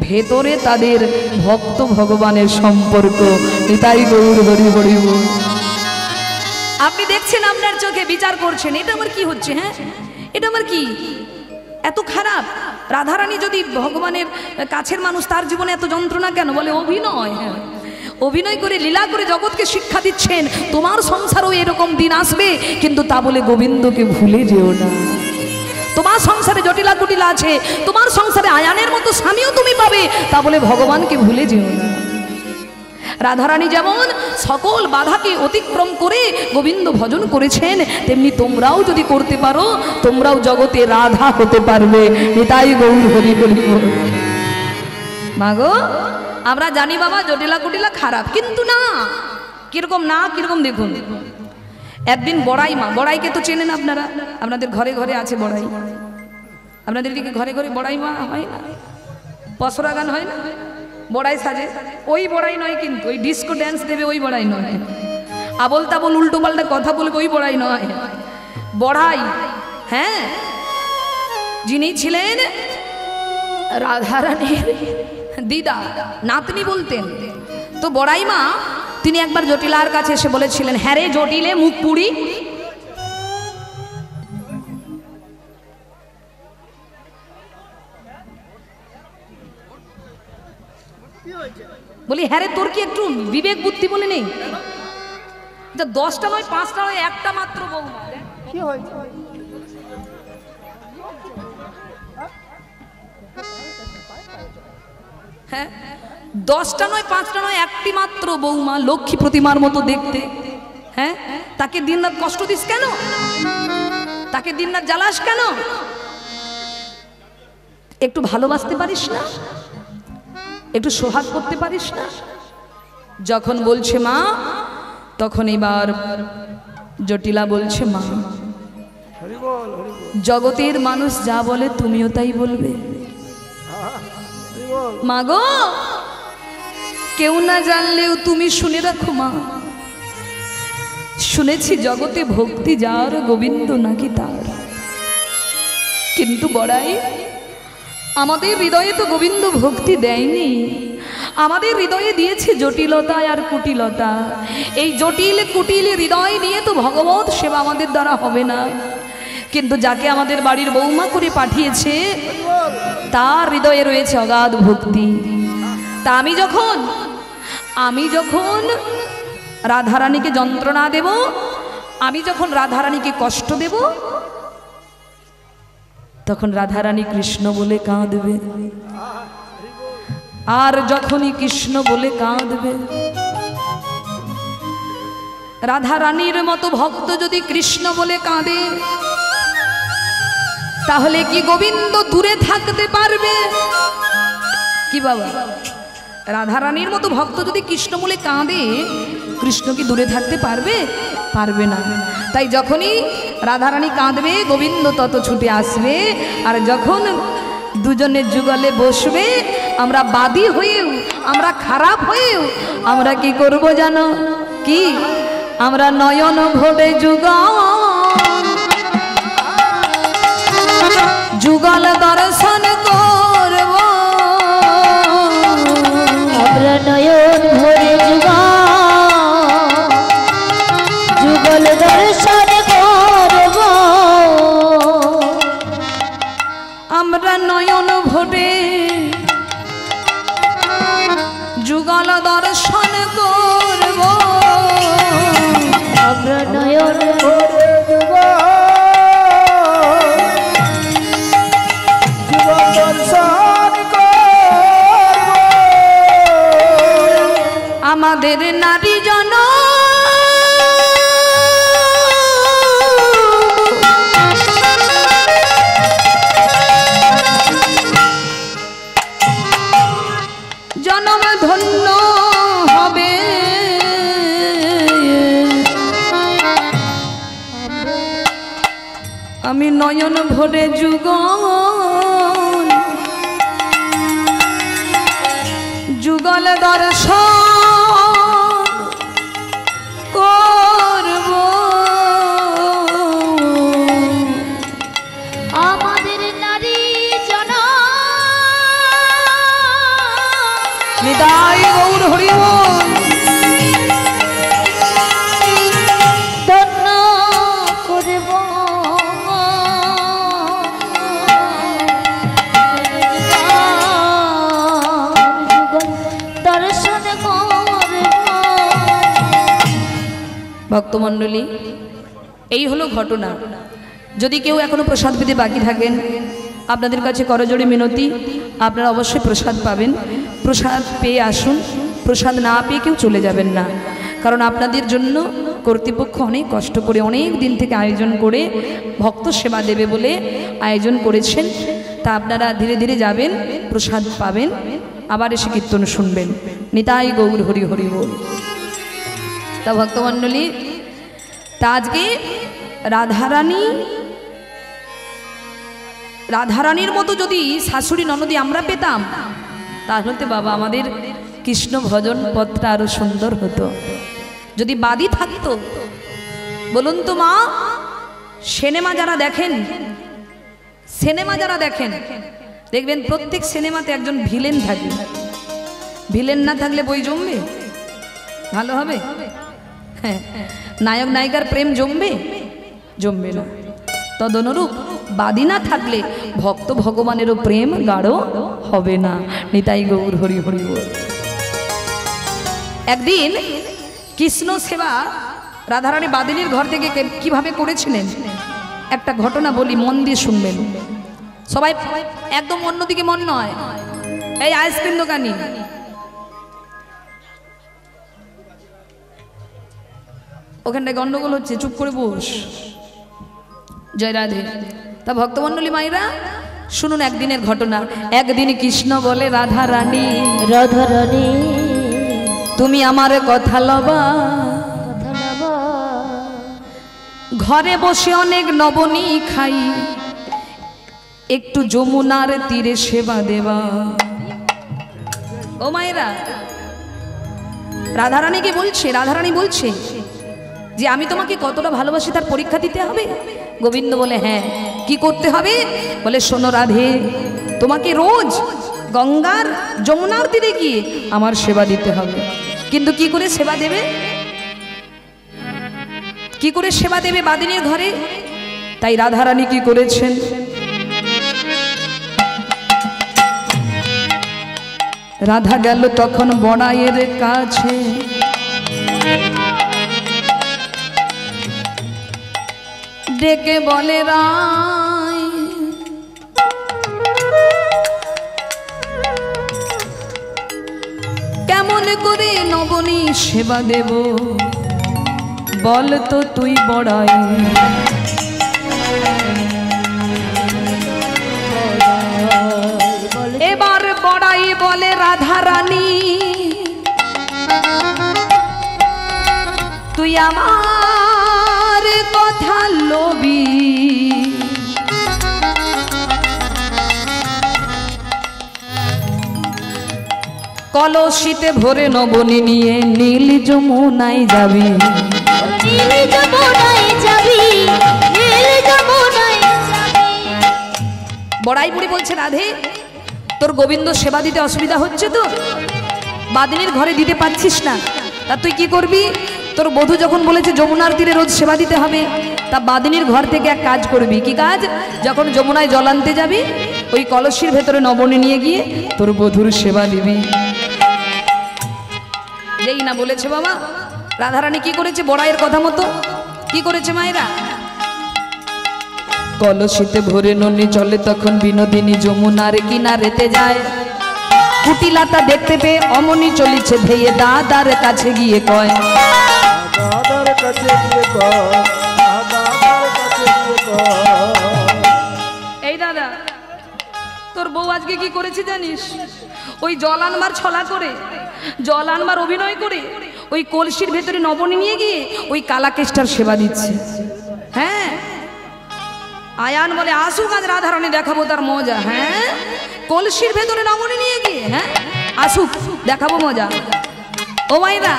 ভেতরে তাদের ভক্ত ভগবানের সম্পর্ক। নিতাই গৌর হরি হরি বল। আপনি দেখছেন, আপনার চোখে বিচার করছেন, এটা আমার কি হচ্ছে? হ্যাঁ, এটা আমার কি এত খারাপ? রাধারানী যদি ভগবানের কাছের মানুষ, তার জীবনে এত যন্ত্রণা কেন? বলে অভিনয়। হ্যাঁ, অভিনয় করে লীলা করে জগৎকে শিক্ষা দিচ্ছেন, তোমার সংসারও এরকম দিন আসবে, কিন্তু তা বলে গোবিন্দকে ভুলে যেও না। তোমার সংসারে জটিলা কুটিলা আছে, তোমার সংসারে আয়ানের মতো স্বামীও তুমি পাবে, তা বলে ভগবানকে ভুলে যেও না। রাধারানী যেমন সকল বাধাকে অতিক্রম করে গোবিন্দ ভজন করেছেন, তেমনি তোমরাও যদি করতে পারো, তোমরাও জগতে রাধা হতে পারবে। নিতাই গৌর হরি হরি বল। মাগো, আমরা জানি বাবা জটিলা কুটিলা খারাপ, কিন্তু না, কিরকম না, কিরকম দেখুন। একদিন বড়াই মা, বড়াইকে তো চেনেন আপনারা, আপনাদের ঘরে ঘরে আছে বড়াই। আপনাদের দিকে ঘরে ঘরে বড়াই মা হয় না? পসরা গান হয় না? বড়াই সাজে, ওই বড়াই নয়, কিন্তু ওই ডিস্কো ড্যান্স দেবে ওই বড়াই নয়, আবল তাবল উল্টো পাল্টা কথা বলবে ওই বড়াই নয়। বড়াই, হ্যাঁ, যিনি ছিলেন রাধারানীর দিদা, নাতনি বলতেন। তো বড়াই মা তিনি একবার জটিলার কাছে এসে বলেছিলেন, হ্যাঁ রে জটিলে মুখ পুরি, বলি হ্যাঁ রে তোর কি একটু বিবেক বুদ্ধি বলে নেই? 10টা নয় 5টা নয়, একটা মাত্র বৌমা, কি হয়েছে? হ্যাঁ, 10টা নয় 5টা নয়, একটি মাত্র বৌমা, লক্ষ্মী প্রতিমার মতো দেখতে। হ্যাঁ, তাকে দিনরাত কষ্ট দিস কেন? তাকে দিনরাত জ্বালাস কেন? একটু ভালোবাসতে পারিস না? একটু সোহাগ করতে পারিস না? যখন বলছে মা, তখন এবার জটিলা বলছে, মা জগতের মানুষ যা বলে তুমিও তাই বলবে? মা গো, কেউ না জানলেও তুমি শুনে রাখো মা, শুনেছি জগতে ভক্তি যার গোবিন্দ নাকি তার, কিন্তু বড়াই আমাদের হৃদয়ে তো গোবিন্দ ভক্তি দেয়নি, আমাদের হৃদয়ে দিয়েছে জটিলতা আর কুটিলতা। এই জটিল কুটিল হৃদয় নিয়ে তো ভগবত সেবা আমাদের দ্বারা হবে না। কিন্তু যাকে আমাদের বাড়ির বৌমা করে পাঠিয়েছে তার হৃদয়ে রয়েছে অগাধ ভক্তি। তা আমি যখন রাধারানীকে যন্ত্রণা দেব, আমি যখন রাধারানীকে কষ্ট দেব, তখন রাধারানী কৃষ্ণ বলে কাঁদবে। আর যখনই কৃষ্ণ বলে কাঁদবে, রাধারানীর মতো ভক্ত যদি কৃষ্ণ বলে কাঁদে, তাহলে কি গোবিন্দ দূরে থাকতে পারবে? কি বাবা, রাধারানীর মতো ভক্ত যদি কৃষ্ণ বলে কাঁদে, কৃষ্ণ কি দূরে থাকতে পারবে? পারবে না। তাই যখনই রাধারানী কাঁদবে, গোবিন্দ তত ছুটে আসবে। আর যখন দুজনের যুগলে বসবে, আমরা বাদী হয়েও, আমরা খারাপ হয়েও আমরা কি করব জানো? কি আমরা নয়ন ভরে যুগল দর্শন করব,
আমরা নয়ন ভরে যুগল দর্শন করব,
আমরা নয়ন ভরে যুগল দর্শন করব,
আমরা নয়ন
আমাদের নারী জন জনম ধন্য হবে, আমি নয়ন ভরে যুগল দর্শন করব,
আমাদের নারী জন
নিতাই গৌর হরি বল।
ধন্য করব, দর্শন করব।
ভক্তমণ্ডলী, এই হলো ঘটনা। যদি কেউ এখনো প্রসাদ পেতে বাকি থাকেন, আপনাদের কাছে করজোড়ে মিনতি, আপনারা অবশ্যই প্রসাদ পাবেন। প্রসাদ পেয়ে আসুন, প্রসাদ না পেয়ে কেউ চলে যাবেন না। কারণ আপনাদের জন্য কর্তৃপক্ষ অনেক কষ্ট করে অনেক দিন থেকে আয়োজন করে ভক্ত সেবা দেবে বলে আয়োজন করেছেন। তা আপনারা ধীরে ধীরে যাবেন, প্রসাদ পাবেন, আবার এসে কীর্তন শুনবেন। নিতাই গৌর হরি হরি বল। তা ভক্তমণ্ডলী, তা আজকে রাধারানীর মতো যদি শাশুড়ি ননদি আমরা পেতাম, তাহলে তো বাবা আমাদের কৃষ্ণ ভজন পথটা আরো সুন্দর হতো। যদি বাদী থাকতো, বলুন তো মা, সিনেমা যারা দেখেন দেখবেন প্রত্যেক সিনেমাতে একজন ভিলেন থাকে। ভিলেন না থাকলে বই জমবে? ভালো হবে? হ্যাঁ, নায়ক নায়িকার প্রেম জমবে না। তদনুরূপ বাদী না থাকলে ভক্ত ভগবানেরও প্রেম গাঢ় হবে না। নিতাই গৌর হরি হরি বল। একদিন কৃষ্ণ সেবা রাধারানী বাদিনীর ঘর থেকে কিভাবে করেছিলেন একটা ঘটনা বলি, মন দিয়ে শুনবেন। সবাই একদম অন্যদিকে মন নয়। এই আইসক্রিম দোকানি, ওখানটায় গন্ডগোল হচ্ছে, চুপ করে বস। জয় রাধে। তা ভক্তমণ্ডলী মায়েরা শুনুন একদিনের ঘটনা। একদিন কৃষ্ণ বলে রাধারানী,
রাধারানী
তুমি আমার কথা লবা, ঘরে বসে অনেক নবনী খাই, একটু যমুনার তীরে সেবা দেবা। ও মায়েরা, রাধারানীকে বলছে, রাধারানী বলছে যে আমি তোমাকে কতটা ভালোবাসি তার পরীক্ষা দিতে হবে। গোবিন্দ বলে হ্যাঁ, কি করতে হবে? বলে শোনো রাধে, তোমাকে রোজ গঙ্গার যমুনার তীরে গিয়ে আমার সেবা দিতে হবে। কিন্তু কি করে সেবা দেবে? কি করে সেবা দেবে বাদিনীর ঘরে? তাই রাধারানী কি করেছেন? রাধা গেল তখন বড়াইয়ের কাছে, ডেকে বলে রাই, কেমন করে নবনী সেবা দেব বল তো তুই বড়াই। এবার বড়াই বলে রাধারানী, তুই আমার কথা লবি, কলসিতে ভরে নবনী নিয়ে নীল যমুনায় যাবি।
নীল যমুনায় যাবি, নীল যমুনায় যাবি।
বড়াই বুড়ি বলছে রাধে, তোর গোবিন্দ সেবা দিতে অসুবিধা হচ্ছে তো, বাদিনীর ঘরে দিতে পারছিস না, তা তুই কি করবি? তোর বধূ যখন বলেছে যমুনার তীরে রোজ সেবা দিতে হবে, তা বাদিনীর ঘর থেকে এক কাজ করবি। কি কাজ? যখন যমুনায় জল আনতে যাবি, ওই কলসির ভেতরে নবনী নিয়ে গিয়ে তোর বধূর সেবা দিবি। যেই না বলেছে বাবা, রাধারানী কি করেছে? বড়াইয়ের কথা মতো কি করেছে মায়েরা? কলসিতে ভরে ননি চলে তখন বিনোদিনী যমুনার কিনারেতে যায়। কুটিলাতা দেখতে পেয়ে অমনি চলিছে ধেয়ে দাদার কাছে গিয়ে কয়,
দাদার কাছে গিয়ে কয়, দাদার কাছে গিয়ে কয়।
এই দাদা, তোর বউ আজকে কি করেছে জানিস? ওই জল আনবার ছলা করে, জল আনবার অভিনয় করে ওই কলসির ভেতরে নবনী নিয়ে গিয়ে ওই কালাকেষ্টার সেবা দিচ্ছে। হ্যাঁ, আয়ান বলে আসুক আজ রাধারানী, দেখাবো তার মজা। হ্যাঁ, কলসির ভেতরে নবনী নিয়ে গিয়ে, হ্যাঁ আসুক, দেখাবো মজা। ও মাইরা,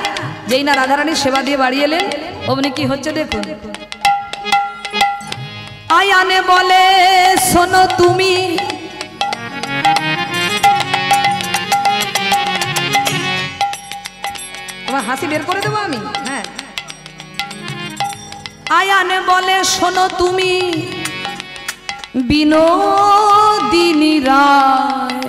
যেই না রাধারানীর সেবা দিয়ে বাড়ি এলেন, অমনি কি হচ্ছে দেখুন। আয়ানে বলে শোনো তুমি, তোমার হাসি বের করে দেবো আমি। হ্যাঁ, আয়ানে বলে শোনো তুমি বিনোদিনী রায়,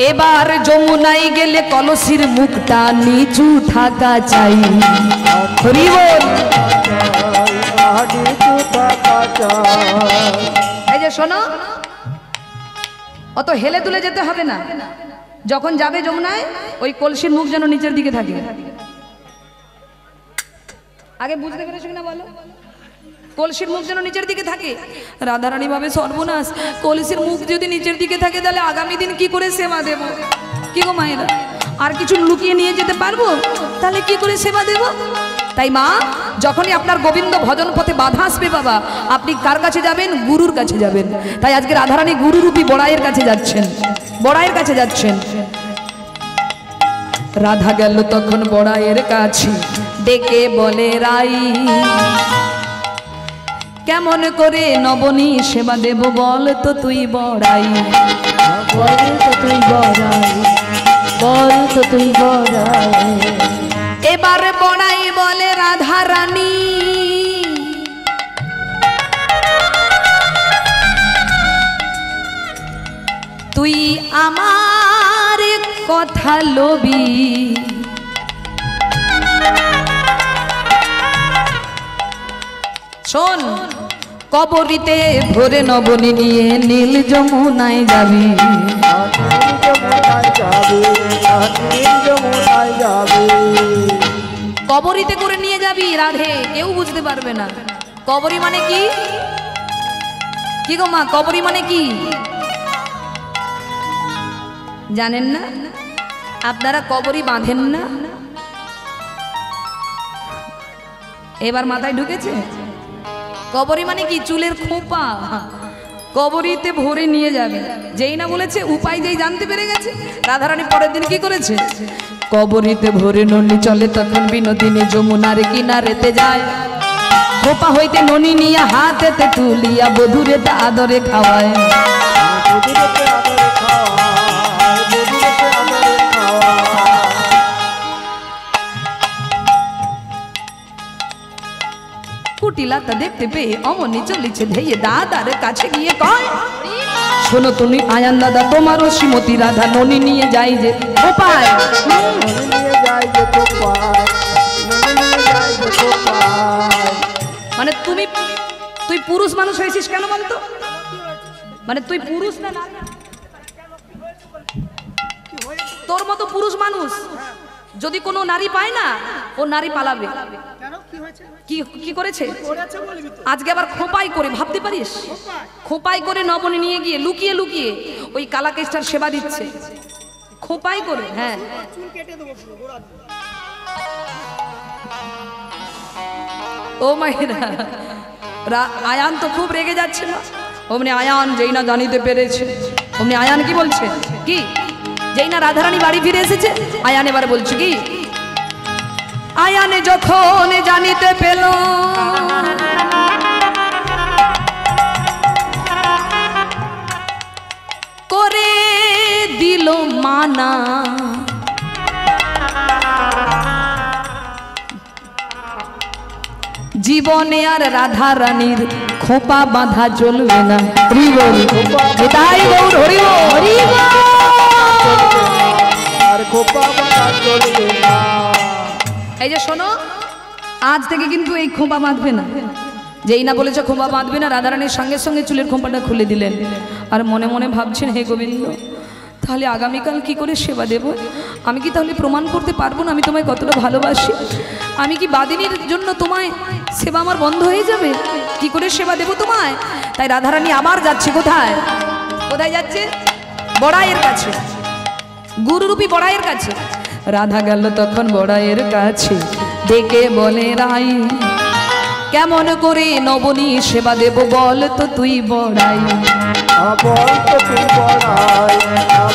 এবার যমুনায় গেলে কলসির মুখটা নিচু থাকা চাই। হরি বল। এই যে শোনো, অত হেলে তুলে যেতে হবে না। যখন যাবে যমুনায়, ওই কলসির মুখ যেন নিচের দিকে থাকে। আগে বুঝতে পেরেছো কিনা বলো? কলসির মুখ যেন নিচের দিকে থাকে। রাধারানী ভাবে সর্বনাশ, কলসির মুখ যদি নিচের দিকে থাকে তাহলে আগামী দিন কি করে সেবা দেব? কি গো মায়েরা, আর কিছু লুকিয়ে নিয়ে যেতে পারবো? তাহলে কি করে সেবা দেব? তাই মা, যখনই আপনার গোবিন্দ ভজন পথে বাধা আসবে বাবা, আপনি কার কাছে যাবেন? গুরুর কাছে যাবেন। তাই আজকে রাধারানী গুরুরূপী বড়াইয়ের কাছে যাচ্ছেন, বড়াইয়ের কাছে যাচ্ছেন। রাধা গেল তখন বড়াইয়ের কাছে, ডেকে বলে রাই, কেমন করে নবনী সেবা দেব বল তো তুই বড়াই।
বল তো তুই বড়াই, বল তো তুই বড়াই।
এবারে বড়াই বলে রাধারানী, তুই আমার কথা লবি, শোন কবরিতে ভরে নবনী নিয়ে নীল যমুনায় যাবি। কবরিতে করে নিয়ে যাবি রাধে, কেউ বুঝতে পারবে না। কবরি মানে কি? কি গো মা, কবরি মানে কি জানেন না? আপনারা কবরি বাঁধেন না? এবার মাথায় ঢুকেছে? কবরি মানে কি? চুলের খোপা, কবরীতে ভরে নিয়ে যাবে। যেই না বলেছে উপায় যেই জানতে পেরে গেছে, রাধারানী পরের দিন কি করেছে? কবরীতে ভরে ননি চলে তখন বিনোদিনী যমুনার কিনারেতে যায়। খোপা হইতে ননি নিয়া হাতেতে তুলিয়া বধুরে তা আদরে খাওয়ায়। কুটিলতা দেখতে পেয়ে অমনি চলেছে ধেয়ে দাদার কাছে গিয়ে কয়, শোনো তুমি আয়ান দাদা, তোমারও শ্রীমতী রাধা ননি নিয়ে যাই যে খোপায়। মানে তুই পুরুষ মানুষ হয়েছিস কেন বলতো? মানে তুই পুরুষ না নারী? তোর মতো পুরুষ মানুষ যদি কোনো নারী পায় না, ও নারী পালাবে। কি কি করেছে আজকে আবার খোপাই করে, ভাবতে পারিস? খোপাই করে নবনী নিয়ে গিয়ে লুকিয়ে লুকিয়ে ওই কালাকেষ্টার সেবা দিচ্ছে, খোপাই করে। হ্যাঁ, ও মায়েরা, আয়ান তো খুব রেগে যাচ্ছে না। অমনি আয়ান যেই না জানিতে পেরেছে, অমনি আয়ান কি বলছে, কি যেই না রাধারানী বাড়ি ফিরে এসেছে, আয়ান এবার বলছে কি, আয়ানে যখন জানিতে পেল করে দিল মানা, জীবনে আর রাধা রানীর খোপা বাঁধা চলবে না। হরি বল, তাই গৌর হরি বল, হরি বল।
আর খোপা বাঁধা চলবে না।
এই যে শোনো, আজ থেকে কিন্তু এই খোপা বাঁধবে না। যেই না বলেছে খোপা বাঁধবে না, রাধারানীর সঙ্গে সঙ্গে চুলের খোপাটা খুলে দিলেন। আর মনে মনে ভাবছেন, হে গোবিন্দ, তাহলে আগামীকাল কি করে সেবা দেব? আমি কি তাহলে প্রমাণ করতে পারবো না আমি তোমায় কতটা ভালোবাসি? আমি কি বাদিনীর জন্য তোমায় সেবা আমার বন্ধ হয়ে যাবে? কি করে সেবা দেব তোমায়? তাই রাধারানী আবার যাচ্ছে কোথায়? কোথায় যাচ্ছে? বড়াইয়ের কাছে, গুরুরূপী বড়াইয়ের কাছে। রাধা গেল তখন বড়াইয়ের কাছে, ডেকে বলে, রাই কেমন করে নবনী সেবা দেব বল তো তুই বড়াই।
বল তো তুই বড়াই,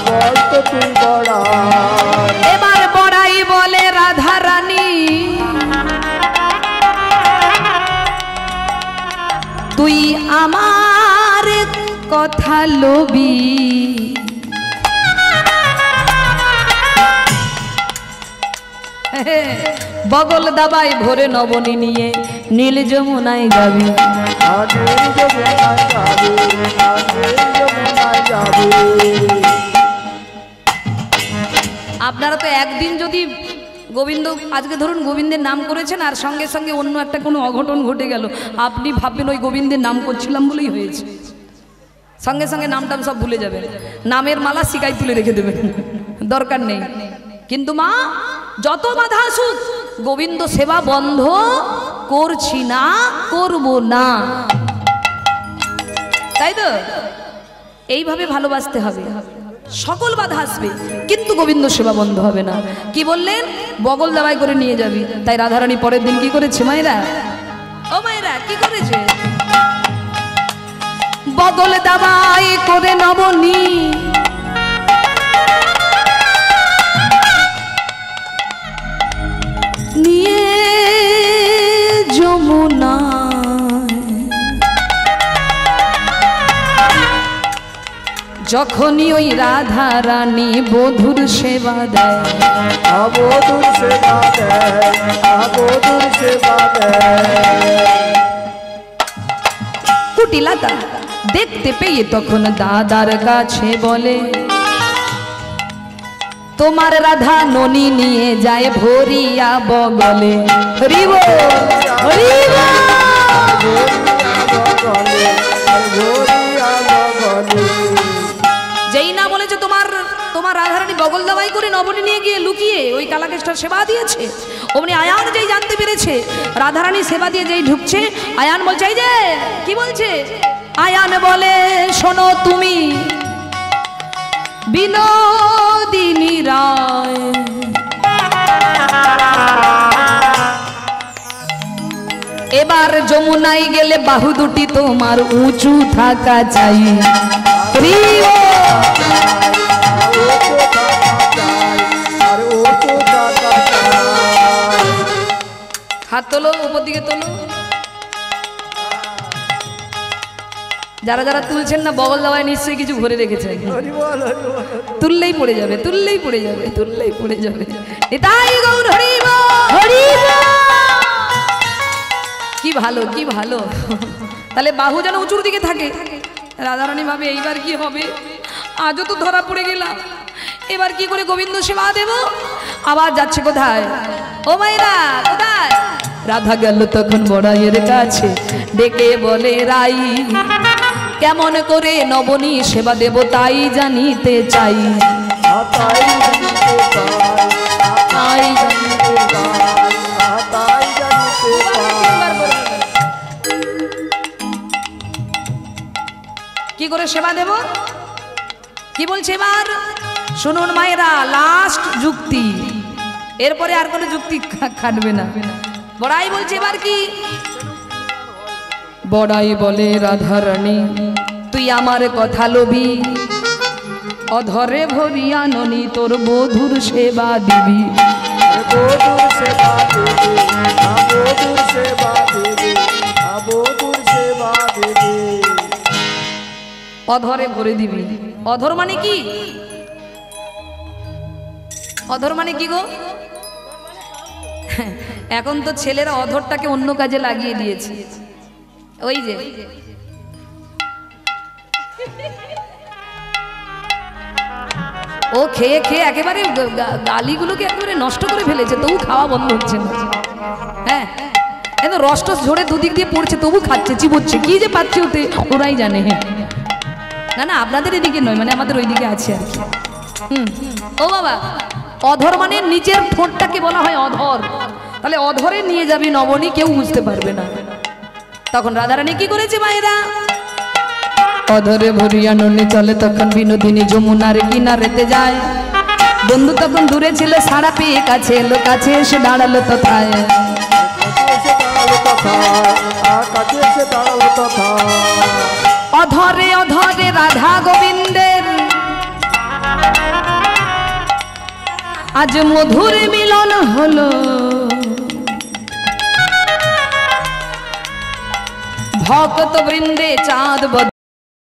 বল তো তুই বড়াই।
এবার বড়াই বলে, রাধা রানী তুই আমার কথা লবি, বগল দাবাই ভরে নবনী নিয়ে নীল যমুনায় যাবি। আপনারা তো একদিন যদি গোবিন্দ, আজকে ধরুন গোবিন্দের নাম করেছেন আর সঙ্গে সঙ্গে অন্য একটা কোনো অঘটন ঘটে গেল, আপনি ভাববেন ওই গোবিন্দের নাম করছিলাম বলেই হয়েছে। সঙ্গে সঙ্গে নামটাম সব ভুলে যাবেন, নামের মালা শিকায় তুলে রেখে দেবেন, দরকার নেই। কিন্তু মা, যত বাধা আসুক গোবিন্দ সেবা বন্ধ করছি না, করব না। তাই তো? এইভাবে ভালোবাসতে হবে। সকল বাধা আসবে কিন্তু গোবিন্দ সেবা বন্ধ হবে না। কি বললেন? বগল দাবাই করে নিয়ে যাবি। তাই রাধারানী পরের দিন কি করেছে মায়েরা? ও মায়েরা, কি করেছে? বগল দাবাই করে নবনী নিয়ে যমুনা, যখনই ওই রাধা রানী বধুর সেবা দেয়,
বধুর সেবা দেয়, বধুর সেবা দেয়।
কুটিলতা দেখতে পেয়ে তখন দাদার কাছে বলে, তোমার রাধা ননি নিয়ে যায় ভরিয়া বগলে। হরি বল, হরি বল। যেই না বলেছে তোমার রাধারানী বগল দাবাই করে নবনী নিয়ে গিয়ে লুকিয়ে ওই কালাকেষ্টার সেবা দিয়েছে, অমনি আয়ান যেই জানতে পেরেছে রাধারানী সেবা দিয়ে যেই ঢুকছে, আয়ান বলছে, এই যে কি বলছে? আয়ান বলে, শোনো তুমি বিনোদিনী রায়, এবার যমুনায় গেলে বাহু দুটি তোমার উঁচু থাকা চাই। হাত তোলো, উপর দিকে তোলো। যারা যারা তুলছেন না বগল দাওয়ায় নিশ্চয়ই কিছু ভরে রেখেছেন। তুললেই পড়ে যাবে, তুললেই পড়ে যাবে, তুললেই পড়ে যাবে। নিতাই গৌর হরি বল, হরি বল। কি ভালো, কি ভালো। তাহলে বাহু যেন উঁচুর দিকে থাকে। রাধারানী ভাবে এইবার কি হবে, আজও তো ধরা পড়ে গেলাম, এবার কি করে গোবিন্দ সেবা দেব। আবার যাচ্ছে কোথায়, ও মাইরা কোথায়। রাধা গেল তখন বড়াইয়ের কাছে, ডেকে বলে রাই কেমন করে নবনী সেবা দেব তাই জানিতে চাই। কি করে সেবা দেব, কি বলছে এবার শুনুন মায়েরা, লাস্ট যুক্তি, এরপরে আর কোনো যুক্তি খাটবে না। বড়াই বলছে এবার কি, বড়াই বলে রাধারানী তুই আমার কথা লবি, অধরে ভরিয়া ননি তোর বধুর সেবা দিবি।
বধুর সেবা দিবি, বধুর সেবা দিবি, বধুর সেবা দিবি।
অধরে ভরে দিবি। অধর মানে কি, অধর মানে কি গো। এখন তো ছেলেরা অধরটাকে অন্য কাজে লাগিয়ে দিয়েছে। ওই যে ও খেয়ে খেয়ে একেবারে গালিগুলোকে একেবারে নষ্ট করে ফেলেছে, তবু খাওয়া বন্ধ হচ্ছে না। হ্যাঁ, রস টস ঝরে দুদিক দিয়ে পড়ছে তবু খাচ্ছে, চিবোচ্ছে, কি যে পাচ্ছে ওতে ওরাই জানে। না না, আপনাদের এদিকে নয়, মানে আমাদের ওইদিকে আছে আর কি। ও বাবা, অধর মানে নিচের ঠোঁটটাকে বলা হয় অধর। তাহলে অধরে নিয়ে যাবি নবনী, কেউ বুঝতে পারবে না। তখন রাধারানী কি করেছে মায়েরা, অধরে ভরিয়া ননি চলে তখন বিনোদিনী যমুনার কিনারেতে যায়। বন্ধু তখন দূরে ছিল, সারা পেয়ে কাছে এলো, কাছে এসে দাঁড়ালো তথায়। অধরে অধরে রাধা গোবিন্দের আজ মধুর মিলন হলো। ভক্ত বৃন্দে চাঁদ